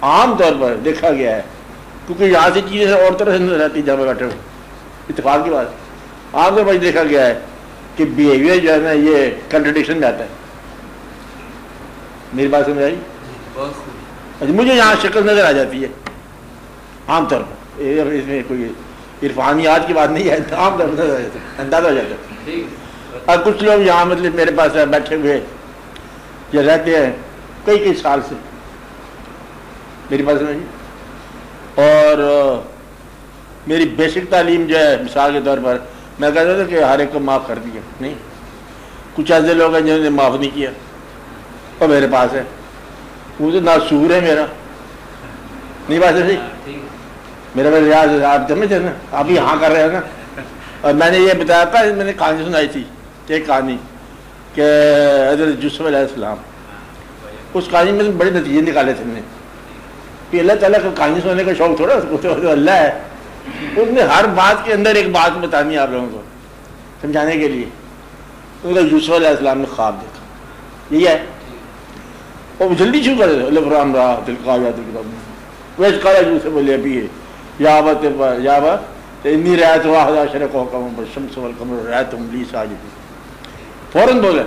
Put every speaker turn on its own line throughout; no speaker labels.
عام طور پر دیکھا گیا ہے، کیونکہ یہاں سے چیزیں اور طرح سے نظر آتی جہاں پہ بیٹھے ہو، اتفاق کی بات عام طور پر دیکھا گیا ہے کہ بیہیویئر جو ہے نا یہ کنٹرڈکشن میں آتا ہے. میری بات سمجھ آئی؟ مجھے یہاں شکل نظر آ جاتی ہے عام طور پر، اس میں کوئی عرفانیات کی بات نہیں ہے، عام طور پر نظر آ جاتا ہے، اندازہ ہو جاتا ہے. اور کچھ لوگ یہاں مطلب میرے پاس بیٹھے ہوئے یا رہتے ہیں کئی سال سے، میری بات سمجھیے، اور میری بیسک تعلیم جو ہے مثال کے طور پر میں کہتا تھا کہ ہر ایک کو معاف کر دیا، نہیں، کچھ ایسے لوگ ہیں جنہوں نے معاف نہیں کیا اور میرے پاس ہے، وہ تو ناسور ہے میرا. نہیں بات ہے صحیح، میرا ریاض آپ سمجھتے نا، آپ یہاں کر رہے ہیں نا. اور میں نے یہ بتایا تھا، میں نے کہانی سنائی تھی ایک کہانی کہ حضرت یوسف علیہ السلام، اس کہانی میں بڑے نتیجے نکالے تھے میں نے کہ اللہ تعالیٰ کو کہانی سننے کا شوق تھوڑا، اس کو تو اللہ ہے، اس نے ہر بات کے اندر ایک بات بتانی ہے آپ لوگوں کو سمجھانے کے لیے. ان کا یوسف علیہ السلام نے خواب دیکھا، یہی ہے، اور جلدی شروع کر دے الفرام رہا تلقا یا تلقا ویس کالا یوسف بولے ابھی ہے یا بات انی رعایت واحد عشر کوكبا والشمس والقمر رأيتهم لي ساجدين. فوراً بولے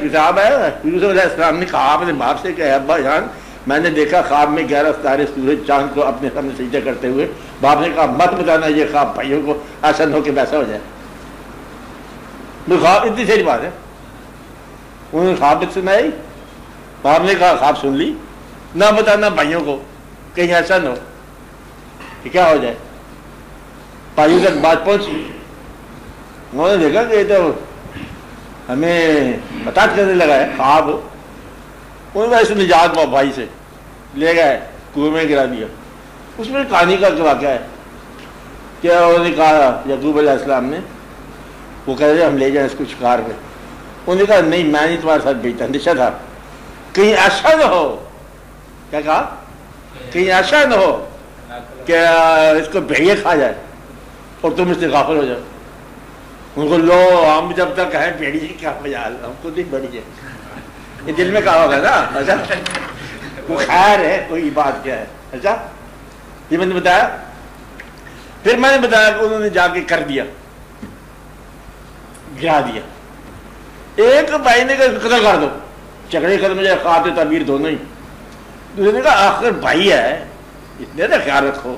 کتاب ہے. یوسف علیہ السلام نے کہا اپنے باپ سے کہ ابا جان میں نے دیکھا خواب میں 11 ستارے سورج چاند کو اپنے سامنے سجدہ کرتے ہوئے. باپ نے کہا مت بتانا یہ خواب بھائیوں کو، ایسا نہ ہو کہ ویسا ہو جائے. خواب اتنی ساری بات ہے، انہوں نے خواب سنائی، باپ نے کہا خواب سن لی، نہ بتانا بھائیوں کو کہیں ایسا نہ ہو کہ کیا ہو جائے. بھائیوں تک بات پہنچی، انہوں نے دیکھا کہ یہ تو ہمیں بتا کرنے لگا ہے خواب. انہوں نے ایسے نجات پاؤ بھائی سے لے گئے کنویں میں گرا دیا. اس میں کہانی کا واقعہ ہے کہ انہوں نے کہا یعقوب علیہ السلام نے، وہ کہہ رہے ہم لے جائیں اس کو شکار پہ. انہوں نے کہا نہیں میں نہیں تمہارے ساتھ بھیجتا، اندیشہ تھا کہیں ایسا نہ ہو، کیا کہا، کہیں ایسا نہ ہو کہ اس کو بھیڑیے کھا جائے اور تم اس سے غافل ہو جاؤ. ان کو لو ہم جب تک ہیں بھیڑی کیا مجال، ہم کو نہیں بڑی ہے، یہ دل میں کہا ہوگا نا. اچھا وہ خیر ہے، کوئی بات کیا ہے. اچھا یہ میں نے بتایا. پھر میں نے بتایا کہ انہوں نے جا کے کر دیا، گرا دیا. ایک بھائی نے کہا قتل کر دو، جھگڑے ختم ہو جائے، قاتل تعبیر دونوں ہی. دوسرے نے کہا آخر بھائی ہے اتنے کا خیال رکھو،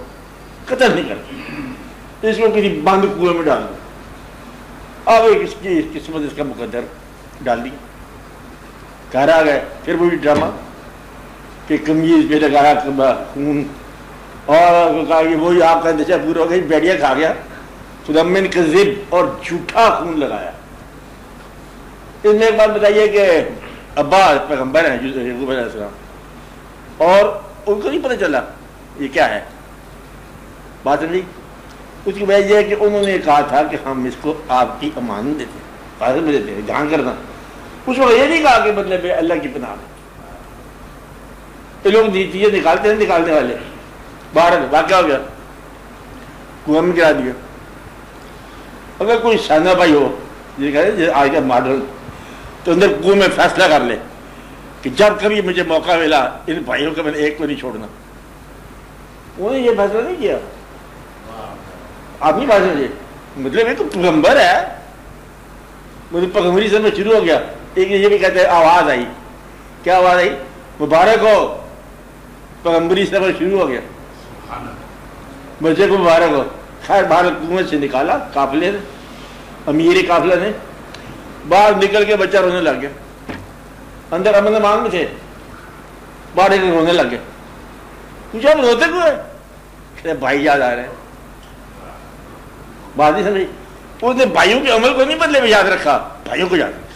قتل نہیں کرتے، اس کو کسی بند کنویں میں ڈال دو. اب ایک اس کی قسمت اس کا مقدر ڈال دی. گھر آ گئے، پھر وہی ڈرامہ کہ کمیز پہ لگایا خون، اور کہا کہ وہی آپ کا اندیشہ پورا ہو گئی، بیڑیا کھا گیا. فلمن کذب، اور جھوٹا خون لگایا. اس میں ایک بات بتائیے کہ ابا پیغمبر ہیں یعقوب علیہ السلام، اور ان کو نہیں پتہ چلا یہ کیا ہے. بات سمجھی؟ اس کی وجہ یہ ہے کہ انہوں نے کہا تھا کہ ہم اس کو آپ کی امانت دیتے ہیں، حفاظت میں دیتے ہیں، دھیان کرنا. اس وقت یہ نہیں کہا کہ مطلب اللہ کی پناہ میں. یہ لوگ چیزیں نکالتے ہیں، نکالنے والے باہر واقعہ ہو گیا، کنویں میں گرا دیا. اگر کوئی سینا بھائی ہو یہ کہتے آج کا ماڈل، تو اندر کنویں میں فیصلہ کر لے کہ جب کبھی مجھے موقع ملا ان بھائیوں کا میں نے ایک کو نہیں چھوڑنا. انہوں نے یہ فیصلہ نہیں کیا. آپ نہیں بات سمجھے، مطلب ایک پیغمبر ہے، مطلب پیغمبری سے میں شروع ہو گیا. ایک یہ بھی کہتے ہیں آواز آئی، کیا آواز آئی، مبارک ہو، پیغمبری سے میں شروع ہو گیا، بچے کو مبارک ہو. خیر باہر کنویں سے نکالا قافلے نے، امیر قافلہ نے، باہر نکل کے بچہ رونے لگ گیا. اندر امن امان میں تھے، باہر رونے لگ گئے. پوچھا روتے کیوں ہے، کہتے بھائی یاد آ رہے ہیں. بات نہیں سمجھی، اس نے بھائیوں کے عمل کو نہیں بدلے میں یاد رکھا، بھائیوں کو یاد رکھا.